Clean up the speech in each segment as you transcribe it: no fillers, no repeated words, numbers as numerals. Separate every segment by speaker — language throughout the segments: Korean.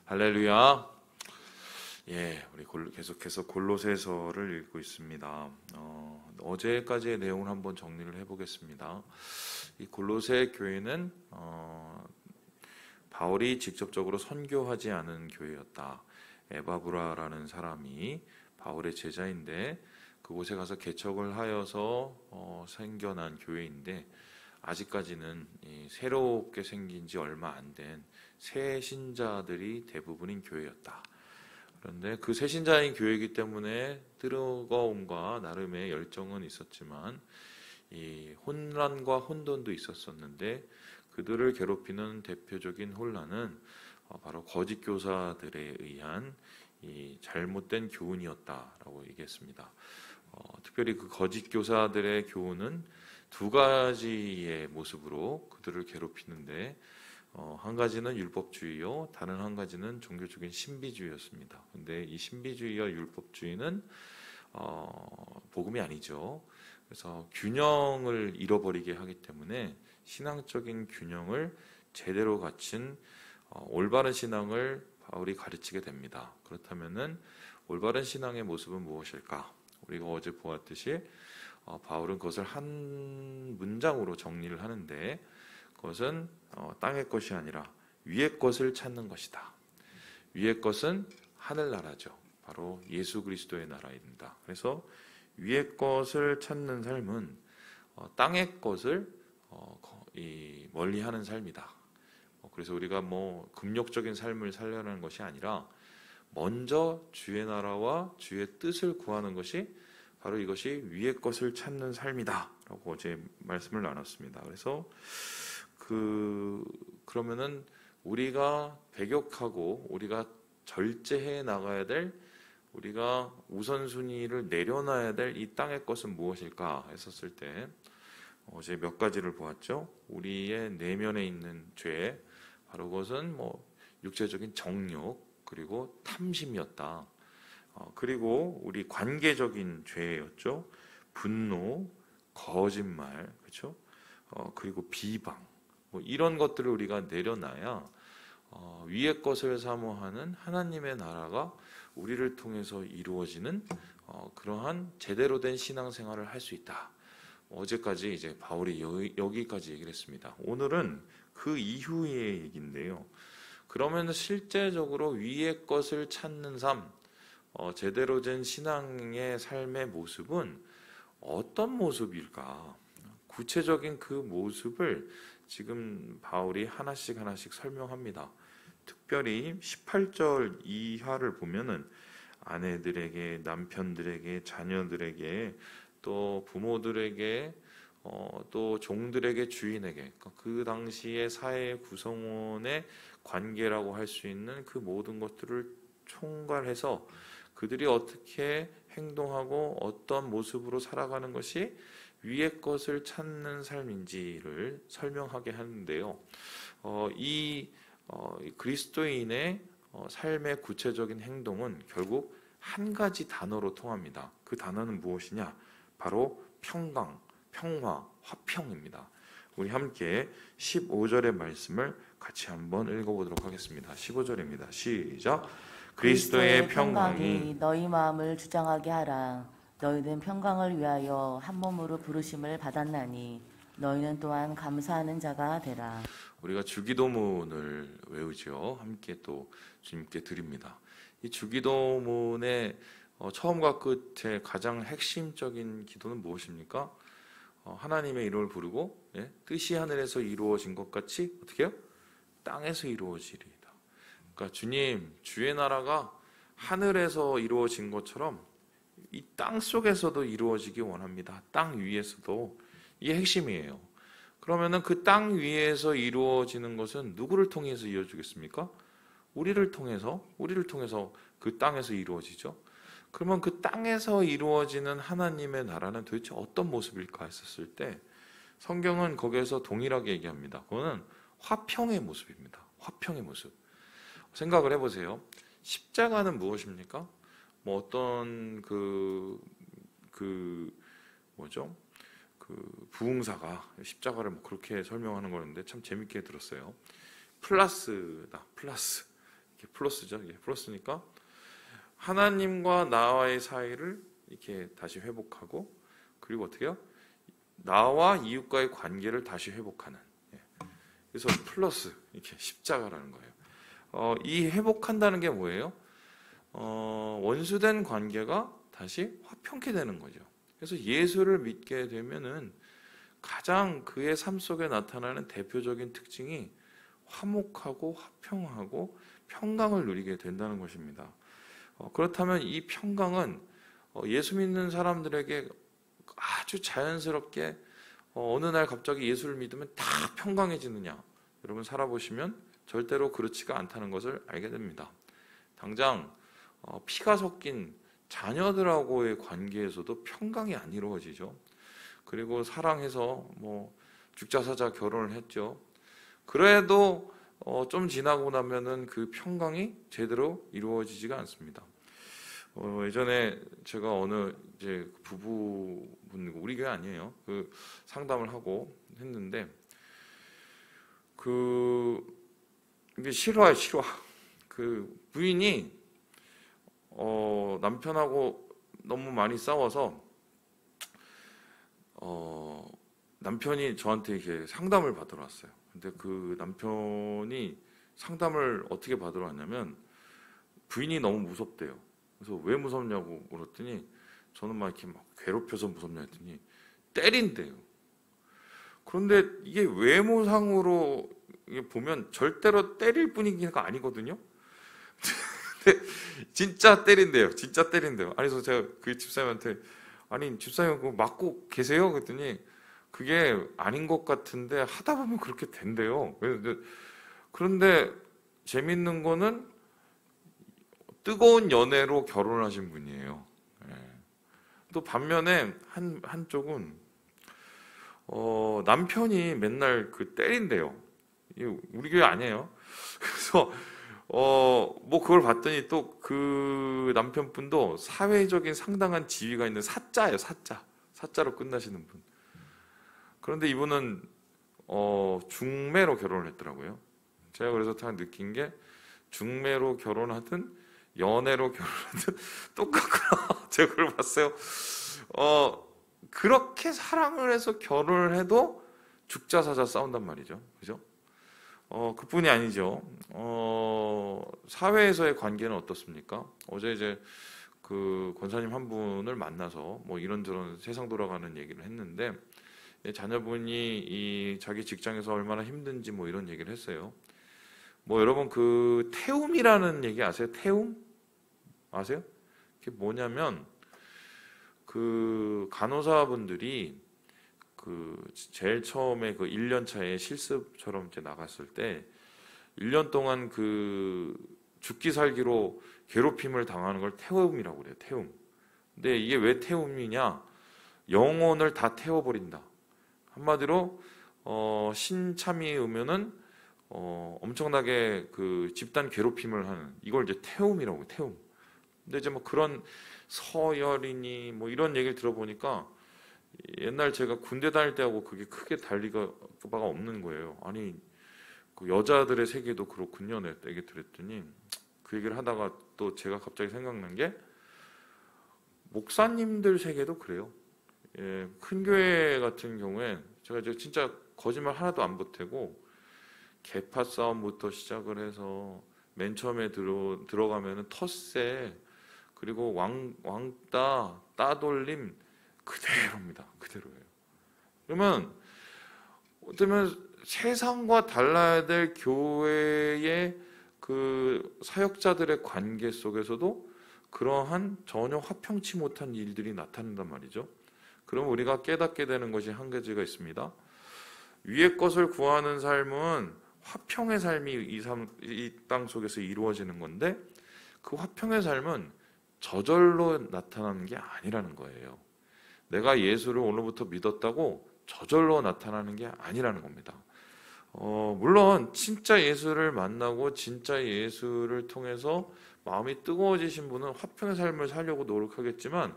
Speaker 1: 할렐루야. 우리 계속해서 골로새서를 읽고 있습니다. 어제까지의 내용을 한번 정리를 해보겠습니다. 이 골로새 교회는 바울이 직접적으로 선교하지 않은 교회였다. 에바브라라는 사람이 바울의 제자인데 그곳에 가서 개척을 하여서 생겨난 교회인데 아직까지는 새롭게 생긴 지 얼마 안 된 새 신자들이 대부분인 교회였다. 그런데 그 새 신자인 교회이기 때문에 뜨거움과 나름의 열정은 있었지만 이 혼란과 혼돈도 있었었는데 그들을 괴롭히는 대표적인 혼란은 바로 거짓 교사들에 의한 이 잘못된 교훈이었다라고 얘기했습니다. 특별히 그 거짓 교사들의 교훈은 두 가지의 모습으로 그들을 괴롭히는데 한 가지는 율법주의요, 다른 한 가지는 종교적인 신비주의였습니다. 근데 이 신비주의와 율법주의는 복음이 아니죠. 그래서 균형을 잃어버리게 하기 때문에 신앙적인 균형을 제대로 갖춘 올바른 신앙을 바울이 가르치게 됩니다. 그렇다면은 올바른 신앙의 모습은 무엇일까? 우리가 어제 보았듯이 바울은 그것을 한 문장으로 정리를 하는데 그것은 땅의 것이 아니라 위의 것을 찾는 것이다. 위의 것은 하늘나라죠. 바로 예수 그리스도의 나라입니다. 그래서 위의 것을 찾는 삶은 땅의 것을 멀리하는 삶이다. 그래서 우리가 금욕적인 삶을 살려는 것이 아니라 먼저 주의 나라와 주의 뜻을 구하는 것이 바로 이것이 위의 것을 찾는 삶이다 라고 어제 말씀을 나눴습니다. 그래서 그러면은 우리가 배격하고 우리가 절제해 나가야 될, 우리가 우선순위를 내려놔야 될 이 땅의 것은 무엇일까 했었을 때 어제 몇 가지를 보았죠. 우리의 내면에 있는 죄, 바로 그것은 육체적인 정욕 그리고 탐심이었다. 그리고 우리 관계적인 죄였죠. 분노, 거짓말, 그렇죠? 그리고 비방, 이런 것들을 우리가 내려놔야 위의 것을 사모하는 하나님의 나라가 우리를 통해서 이루어지는 그러한 제대로 된 신앙생활을 할 수 있다. 어제까지 이제 바울이 여기까지 얘기를 했습니다. 오늘은 그 이후의 얘기인데요. 그러면 실제적으로 위의 것을 찾는 삶, 제대로 된 신앙의 삶의 모습은 어떤 모습일까? 구체적인 그 모습을 지금 바울이 하나씩 설명합니다. 특별히 18절 이하를 보면은 아내들에게, 남편들에게, 자녀들에게, 또 부모들에게, 또 종들에게, 주인에게, 그 당시의 사회 구성원의 관계라고 할 수 있는 그 모든 것들을 총괄해서 그들이 어떻게 행동하고 어떤 모습으로 살아가는 것이 위의 것을 찾는 삶인지를 설명하게 하는데요. 이 그리스도인의 삶의 구체적인 행동은 결국 한 가지 단어로 통합니다. 그 단어는 무엇이냐? 바로 평강, 평화, 화평입니다. 우리 함께 15절의 말씀을 같이 한번 읽어보도록 하겠습니다. 15절입니다. 시작. 그리스도의 평강이
Speaker 2: 너희 마음을 주장하게 하라. 너희는 평강을 위하여 한 몸으로 부르심을 받았나니 너희는 또한 감사하는 자가 되라.
Speaker 1: 우리가 주기도문을 외우죠. 함께 또 주님께 드립니다. 이 주기도문의 처음과 끝에 가장 핵심적인 기도는 무엇입니까? 하나님의 이름을 부르고 뜻이 하늘에서 이루어진 것 같이 어떻게 해요? 땅에서 이루어지리이다. 그러니까 주님, 주의 나라가 하늘에서 이루어진 것처럼 이 땅 속에서도 이루어지기 원합니다. 땅 위에서도. 이게 핵심이에요. 그러면은 그 땅 위에서 이루어지는 것은 누구를 통해서 이루어지겠습니까? 우리를 통해서 그 땅에서 이루어지죠. 그러면 그 땅에서 이루어지는 하나님의 나라는 도대체 어떤 모습일까 했었을 때 성경은 거기에서 동일하게 얘기합니다. 그거는 화평의 모습입니다. 화평의 모습. 생각을 해보세요. 십자가는 무엇입니까? 뭐 어떤 뭐죠? 그 부흥사가 십자가를 뭐 그렇게 설명하는 거였는데 참 재밌게 들었어요. 플러스다, 플러스. 이게 플러스죠. 이게 플러스니까 하나님과 나와의 사이를 이렇게 다시 회복하고, 그리고 어떻게요? 나와 이웃과의 관계를 다시 회복하는. 그래서 플러스 이렇게 십자가라는 거예요. 이 회복한다는 게 뭐예요? 원수된 관계가 다시 화평케 되는 거죠. 그래서 예수를 믿게 되면은 가장 그의 삶 속에 나타나는 대표적인 특징이 화목하고 화평하고 평강을 누리게 된다는 것입니다. 그렇다면 이 평강은 예수 믿는 사람들에게 아주 자연스럽게 어느 날 갑자기 예수를 믿으면 다 평강해지느냐? 여러분 살아보시면 절대로 그렇지가 않다는 것을 알게 됩니다. 당장 피가 섞인 자녀들하고의 관계에서도 평강이 안 이루어지죠. 그리고 사랑해서 뭐 죽자사자 결혼을 했죠. 그래도 좀 지나고 나면은 그 평강이 제대로 이루어지지가 않습니다. 예전에 제가 어느 이제 부부분, 우리 교회 아니에요. 그 상담을 하고 했는데 이게 실화예요, 실화. 그 부인이 남편하고 너무 많이 싸워서 남편이 저한테 이렇게 상담을 받으러 왔어요. 근데 그 남편이 상담을 어떻게 받으러 왔냐면 부인이 너무 무섭대요. 그래서 왜 무섭냐고 물었더니 저는 막 이렇게 막 괴롭혀서 무섭냐 했더니 때린대요. 그런데 이게 외모상으로 보면 절대로 때릴 분위기가 아니거든요. 근데 진짜 때린대요. 진짜 때린대요. 아니, 그래서 제가 그 집사님한테 아니, 집사님 그거 맞고 계세요? 그랬더니 그게 아닌 것 같은데 하다 보면 그렇게 된대요. 그런데 재밌는 거는 뜨거운 연애로 결혼하신 분이에요. 또 반면에 한쪽은 남편이 맨날 그 때린대요. 우리 교회 아니에요. 그래서 뭐 그걸 봤더니 또 그 남편분도 사회적인 상당한 지위가 있는 사자예요. 사자로 끝나시는 분. 그런데 이분은 중매로 결혼을 했더라고요. 제가 그래서 다 느낀 게 중매로 결혼하든 연애로 결혼하든 똑같구나. 제가 그걸 봤어요. 그렇게 사랑을 해서 결혼을 해도 죽자사자 싸운단 말이죠. 그죠? 그뿐이 아니죠. 사회에서의 관계는 어떻습니까? 어제 이제 그 권사님 한 분을 만나서 뭐 이런저런 세상 돌아가는 얘기를 했는데, 자녀분이 이 자기 직장에서 얼마나 힘든지 뭐 이런 얘기를 했어요. 뭐 여러분 그 태움이라는 얘기 아세요? 태움? 아세요? 그게 뭐냐면 그 간호사분들이 그 제일 처음에 그 1년 차에 실습처럼 이제 나갔을 때 1년 동안 그 죽기 살기로 괴롭힘을 당하는 걸 태움이라고 그래요. 태움. 근데 이게 왜 태움이냐? 영혼을 다 태워버린다. 한마디로 신참이 오면은 엄청나게 그 집단 괴롭힘을 하는, 이걸 이제 태움이라고, 태움. 근데 이제 뭐 그런 서열이니 뭐 이런 얘기를 들어보니까 옛날 제가 군대 다닐 때하고 그게 크게 달리가 바가 없는 거예요. 아니, 그 여자들의 세계도 그렇군요. 내가 얘기 들었더니 그 얘기를 하다가 또 제가 갑자기 생각난 게 목사님들 세계도 그래요. 큰 교회 같은 경우에 제가 이제 진짜 거짓말 하나도 안 보태고 계파 싸움부터 시작을 해서 맨 처음에 들어가면은 텃세, 그리고 왕따, 따돌림 그대로입니다. 그대로예요. 그러면 어쩌면 세상과 달라야 될 교회의 그 사역자들의 관계 속에서도 그러한 전혀 화평치 못한 일들이 나타난단 말이죠. 그럼 우리가 깨닫게 되는 것이 한 가지가 있습니다. 위의 것을 구하는 삶은 화평의 삶이 이 땅 속에서 이루어지는 건데, 그 화평의 삶은 저절로 나타나는 게 아니라는 거예요. 내가 예수를 오늘부터 믿었다고 저절로 나타나는 게 아니라는 겁니다. 물론 진짜 예수를 만나고 진짜 예수를 통해서 마음이 뜨거워지신 분은 화평의 삶을 살려고 노력하겠지만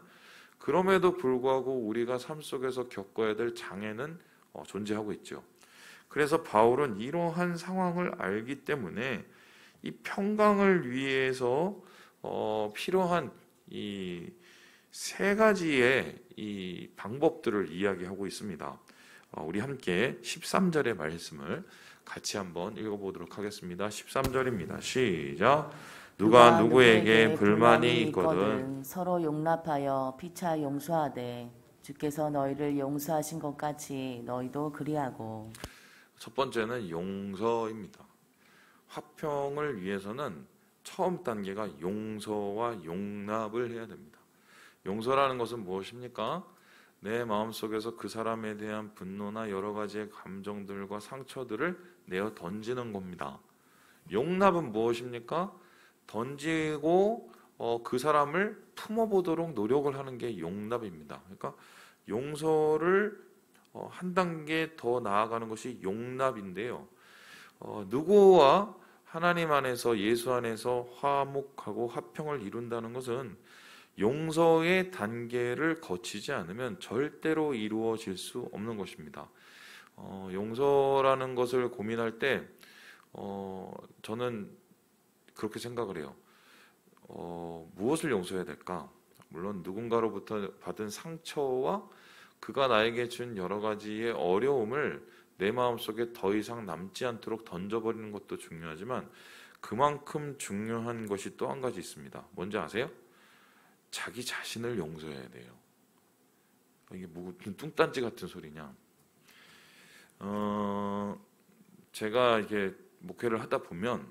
Speaker 1: 그럼에도 불구하고 우리가 삶 속에서 겪어야 될 장애는 존재하고 있죠. 그래서 바울은 이러한 상황을 알기 때문에 이 평강을 위해서 필요한 이 세 가지의 이 방법들을 이야기하고 있습니다. 우리 함께 13절의 말씀을 같이 한번 읽어보도록 하겠습니다. 13절입니다. 시작. 누가 누구에게 불만이 있거든
Speaker 2: 서로 용납하여 피차 용서하되 주께서 너희를 용서하신 것 같이 너희도 그리하고.
Speaker 1: 첫 번째는 용서입니다. 화평을 위해서는 처음 단계가 용서와 용납을 해야 됩니다. 용서라는 것은 무엇입니까? 내 마음속에서 그 사람에 대한 분노나 여러 가지의 감정들과 상처들을 내어 던지는 겁니다. 용납은 무엇입니까? 던지고 그 사람을 품어보도록 노력을 하는 게 용납입니다. 그러니까 용서를 한 단계 더 나아가는 것이 용납인데요. 누구와 하나님 안에서 예수 안에서 화목하고 화평을 이룬다는 것은 용서의 단계를 거치지 않으면 절대로 이루어질 수 없는 것입니다. 용서라는 것을 고민할 때 저는 그렇게 생각을 해요. 무엇을 용서해야 될까? 물론 누군가로부터 받은 상처와 그가 나에게 준 여러 가지의 어려움을 내 마음속에 더 이상 남지 않도록 던져버리는 것도 중요하지만 그만큼 중요한 것이 또 한 가지 있습니다. 뭔지 아세요? 자기 자신을 용서해야 돼요. 이게 무슨 뚱딴지 같은 소리냐? 제가 이게 목회를 하다 보면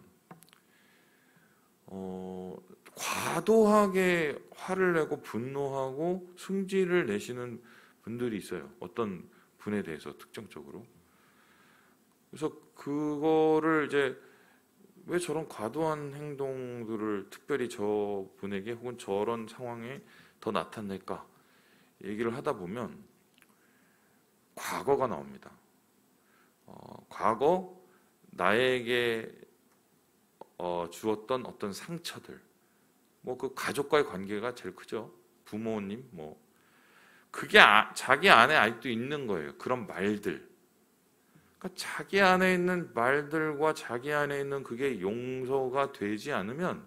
Speaker 1: 과도하게 화를 내고 분노하고 승질을 내시는 분들이 있어요. 어떤 분에 대해서 특정적으로. 그래서 그거를 이제 왜 저런 과도한 행동들을 특별히 저 분에게 혹은 저런 상황에 더 나타낼까 얘기를 하다 보면 과거가 나옵니다. 과거 나에게 주었던 어떤 상처들, 뭐 그 가족과의 관계가 제일 크죠. 부모님, 뭐 그게 자기 안에 아직도 있는 거예요. 그런 말들. 그러니까 자기 안에 있는 말들과 자기 안에 있는 그게 용서가 되지 않으면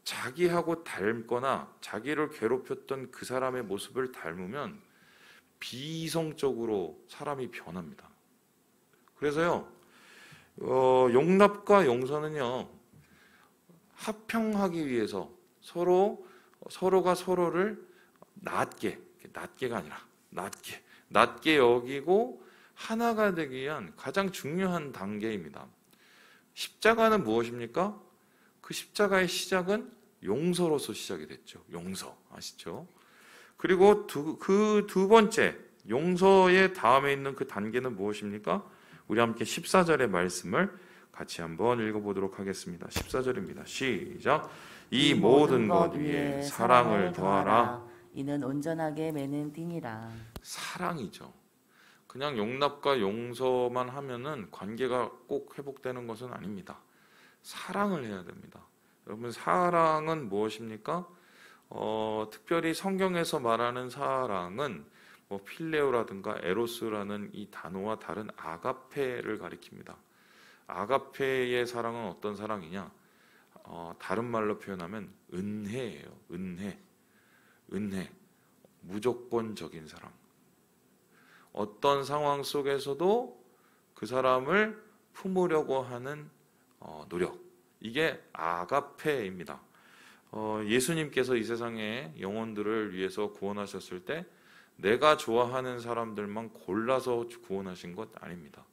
Speaker 1: 자기하고 닮거나 자기를 괴롭혔던 그 사람의 모습을 닮으면 비이성적으로 사람이 변합니다. 그래서요, 용납과 용서는요, 합평하기 위해서 서로가 서로를 낮게가 아니라 낮게 여기고 하나가 되기 위한 가장 중요한 단계입니다. 십자가는 무엇입니까? 그 십자가의 시작은 용서로서 시작이 됐죠. 용서 아시죠? 그리고 그 두 번째 용서의 다음에 있는 그 단계는 무엇입니까? 우리 함께 14절의 말씀을 같이 한번 읽어보도록 하겠습니다. 14절입니다. 시작. 이 모든 것 위에 사랑을 더하라.
Speaker 2: 이는 온전하게 매는 띠니라.
Speaker 1: 사랑이죠. 그냥 용납과 용서만 하면은 관계가 꼭 회복되는 것은 아닙니다. 사랑을 해야 됩니다. 여러분, 사랑은 무엇입니까? 특별히 성경에서 말하는 사랑은 뭐 필레오라든가 에로스라는 이 단어와 다른 아가페를 가리킵니다. 아가페의 사랑은 어떤 사랑이냐? 다른 말로 표현하면 은혜예요. 은혜. 무조건적인 사랑. 어떤 상황 속에서도 그 사람을 품으려고 하는 노력. 이게 아가페입니다. 예수님께서 이 세상의 영혼들을 위해서 구원하셨을 때 내가 좋아하는 사람들만 골라서 구원하신 것 아닙니다.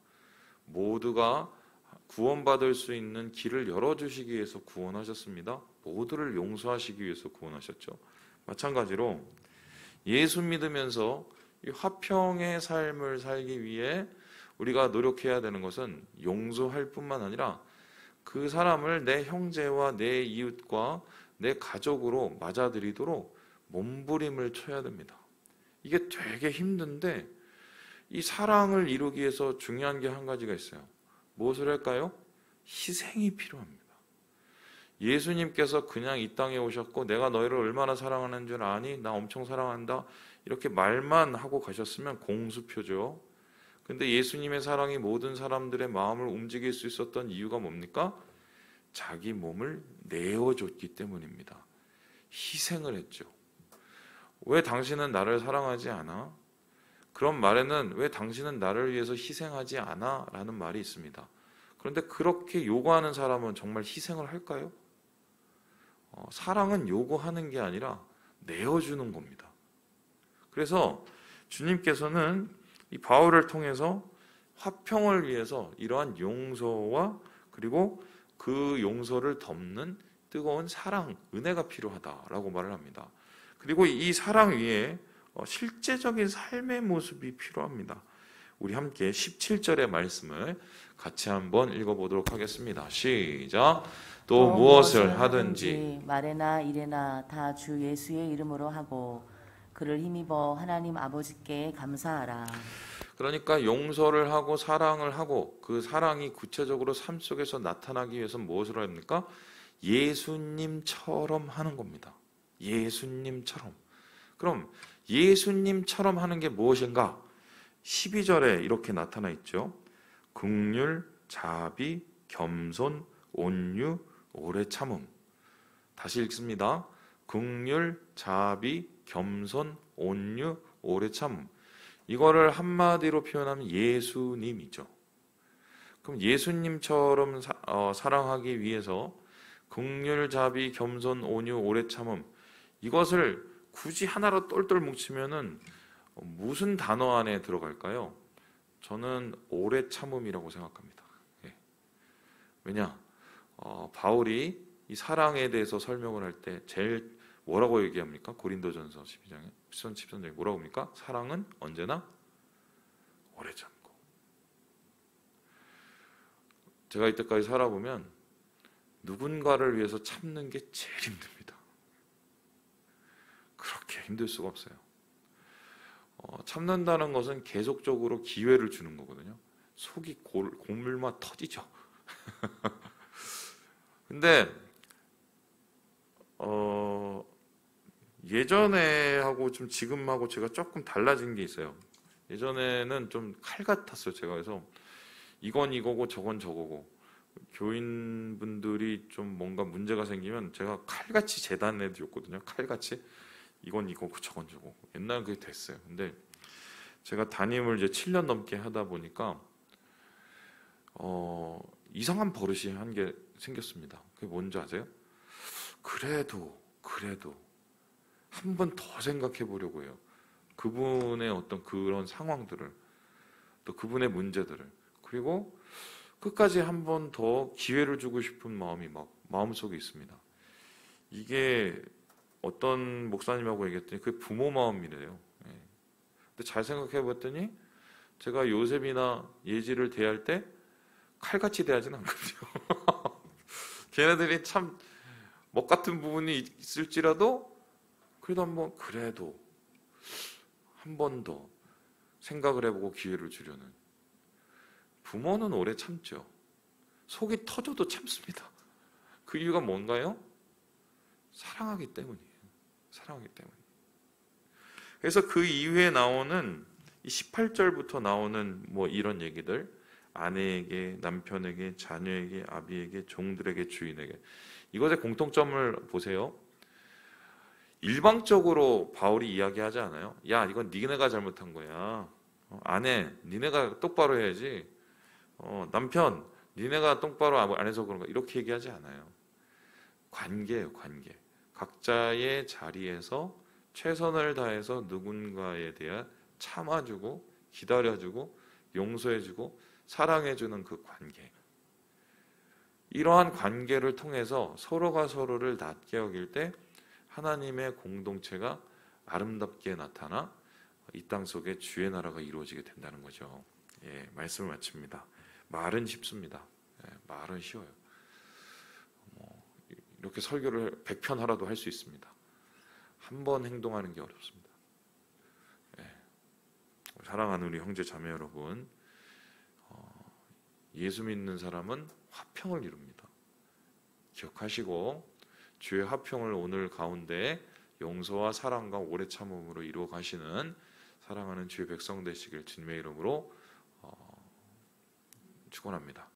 Speaker 1: 모두가 구원받을 수 있는 길을 열어주시기 위해서 구원하셨습니다. 모두를 용서하시기 위해서 구원하셨죠. 마찬가지로 예수 믿으면서 이 화평의 삶을 살기 위해 우리가 노력해야 되는 것은 용서할 뿐만 아니라 그 사람을 내 형제와 내 이웃과 내 가족으로 맞아들이도록 몸부림을 쳐야 됩니다. 이게 되게 힘든데 이 사랑을 이루기 위해서 중요한 게 한 가지가 있어요. 무엇을 할까요? 희생이 필요합니다. 예수님께서 그냥 이 땅에 오셨고 내가 너희를 얼마나 사랑하는 줄 아니? 나 엄청 사랑한다. 이렇게 말만 하고 가셨으면 공수표죠. 근데 예수님의 사랑이 모든 사람들의 마음을 움직일 수 있었던 이유가 뭡니까? 자기 몸을 내어줬기 때문입니다. 희생을 했죠. 왜 당신은 나를 사랑하지 않아? 그런 말에는 왜 당신은 나를 위해서 희생하지 않아? 라는 말이 있습니다. 그런데 그렇게 요구하는 사람은 정말 희생을 할까요? 사랑은 요구하는 게 아니라 내어주는 겁니다. 그래서 주님께서는 이 바울을 통해서 화평을 위해서 이러한 용서와 그리고 그 용서를 덮는 뜨거운 사랑, 은혜가 필요하다라고 말을 합니다. 그리고 이 사랑 위에 실제적인 삶의 모습이 필요합니다. 우리 함께 17절의 말씀을 같이 한번 읽어보도록 하겠습니다. 시작. 또 무엇을 하든지
Speaker 2: 말에나 일에나 다 주 예수의 이름으로 하고 그를 힘입어 하나님 아버지께 감사하라.
Speaker 1: 그러니까 용서를 하고 사랑을 하고 그 사랑이 구체적으로 삶 속에서 나타나기 위해서 무엇을 합니까? 예수님처럼 하는 겁니다. 예수님처럼. 그럼 예수님처럼 하는 게 무엇인가? 12절에 이렇게 나타나 있죠. 긍휼, 자비, 겸손, 온유, 오래 참음. 다시 읽습니다. 긍휼, 자비, 겸손, 온유, 오래 참음. 이거를 한마디로 표현하면 예수님이죠. 그럼 예수님처럼 사랑하기 위해서 긍휼, 자비, 겸손, 온유, 오래 참음, 이것을 굳이 하나로 똘똘 뭉치면은 무슨 단어 안에 들어갈까요? 저는 오래 참음이라고 생각합니다. 예. 왜냐? 바울이 이 사랑에 대해서 설명을 할 때 제일 뭐라고 얘기합니까? 고린도전서 12장에 13장에 뭐라고 합니까? 사랑은 언제나 오래 참고. 제가 이때까지 살아보면 누군가를 위해서 참는 게 제일 힘듭니다. 그렇게 힘들 수가 없어요. 참는다는 것은 계속적으로 기회를 주는 거거든요. 속이 고물만 터지죠. 근데 예전에 하고 좀 지금하고 제가 조금 달라진 게 있어요. 예전에는 좀 칼 같았어요. 제가. 그래서 이건 이거고 저건 저거고, 교인분들이 좀 뭔가 문제가 생기면 제가 칼같이 재단해 줬거든요. 칼같이 이건 이거고 저건 저거고. 옛날엔 그게 됐어요. 근데 제가 담임을 이제 7년 넘게 하다 보니까 이상한 버릇이 한 게 생겼습니다. 그게 뭔지 아세요? 그래도 한 번 더 생각해 보려고 해요. 그분의 어떤 그런 상황들을, 또 그분의 문제들을, 그리고 끝까지 한 번 더 기회를 주고 싶은 마음이 막 마음속에 있습니다. 이게 어떤 목사님하고 얘기했더니 그게 부모 마음이래요. 예. 근데 잘 생각해 봤더니 제가 요셉이나 예지를 대할 때 칼같이 대하진 않거든요. 걔네들이 참 먹 같은 부분이 있을지라도 그래도 한 번 더 생각을 해보고 기회를 주려는. 부모는 오래 참죠. 속이 터져도 참습니다. 그 이유가 뭔가요? 사랑하기 때문이에요. 사랑하기 때문에. 그래서 그 이후에 나오는 이 18절부터 나오는 뭐 이런 얘기들, 아내에게, 남편에게, 자녀에게, 아비에게, 종들에게, 주인에게, 이것의 공통점을 보세요. 일방적으로 바울이 이야기하지 않아요. 야, 이건 니네가 잘못한 거야. 아내, 니네가 똑바로 해야지. 남편, 니네가 똑바로 안 해서 그런 거야. 이렇게 얘기하지 않아요. 관계예요, 관계. 각자의 자리에서 최선을 다해서 누군가에 대해 참아주고, 기다려주고, 용서해주고, 사랑해주는 그 관계. 이러한 관계를 통해서 서로가 서로를 낮게 여길 때 하나님의 공동체가 아름답게 나타나 이 땅 속에 주의 나라가 이루어지게 된다는 거죠. 예, 말씀을 마칩니다. 말은 쉽습니다. 예, 말은 쉬워요. 이렇게 설교를 100편 하라도 할 수 있습니다. 한 번 행동하는 게 어렵습니다. 예, 사랑하는 우리 형제 자매 여러분, 예수 믿는 사람은 화평을 이룹니다. 기억하시고 주의 화평을 오늘 가운데 용서와 사랑과 오래 참음으로 이루어 가시는 사랑하는 주의 백성 되시길 주님의 이름으로 축원합니다.